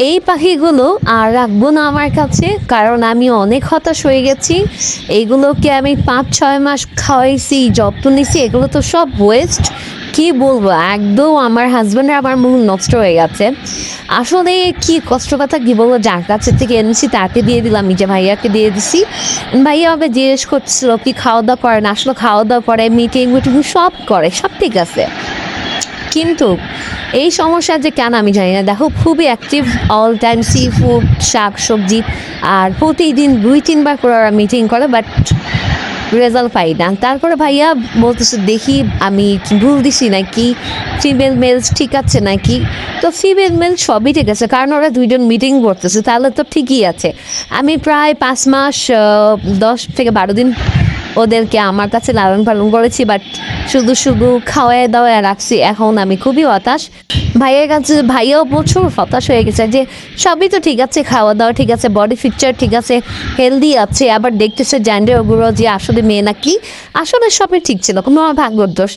এই পাখিগুলো আর রাখবো না আমার কাছে, কারণ আমি অনেক হতাশ হয়ে গেছি। এইগুলোকে আমি 5-6 মাস খাওয়াইছি, যত্ন নিছি, এগুলো তো সব ওয়েস্ট। কি বলবো, একদম আমার হাজব্যান্ডের আমার মুড নষ্ট হয়ে গেছে। আসলে কি কষ্ট কথা কি বলবো, যার কাছে থেকে এনেছি তাকে দিয়ে দিলাম, নিজে ভাইয়াকে দিয়ে দিছি। ভাইয়া আবার জিজ্ঞেস করছিল কি খাওয়া দাওয়া করে না, আসলে খাওয়া দাওয়া করে, মিটিং মিটিং সব করে, সব ঠিক আছে, কিন্তু এই সমস্যা যে কেন আমি জানি না। দেখো খুবই active, all time sea food, শাক সবজি, আর প্রতিদিন 2-3 বার করে ওরা মিটিং করে, বাট রেজাল্ট পাই না। তারপরে ভাইয়া বলতেছে দেখি আমি কি ভুল দিছি নাকি, ফিমেল মেলস ঠিক আছে নাকি। তো ফিমেল মেল সবই ঠিক আছে, কারণ ওরা দুইজন মিটিং করতেছে, তাহলে তো ঠিকই আছে। আমি প্রায় 5 মাস 10 থেকে 12 দিন ওদেরকে আমার কাছে লালন পালন করেছি, বাট শুধু শুধু খাওয়ায় দাওয়ায় রাখছি। এখন আমি খুবই হতাশ। ভাইয়ের কাছে ভাইয়াও প্রচুর হতাশ হয়ে গেছে যে সবই তো ঠিক আছে, খাওয়া দাওয়া ঠিক আছে, বডি ফিকচার ঠিক আছে, হেলদি আছে, আবার দেখতেছে জেন্ডার ওগুলো যে আসলে মেয়ে নাকি, আসলে সবই ঠিক ছিল, কোনো ভাগ্যর দোষ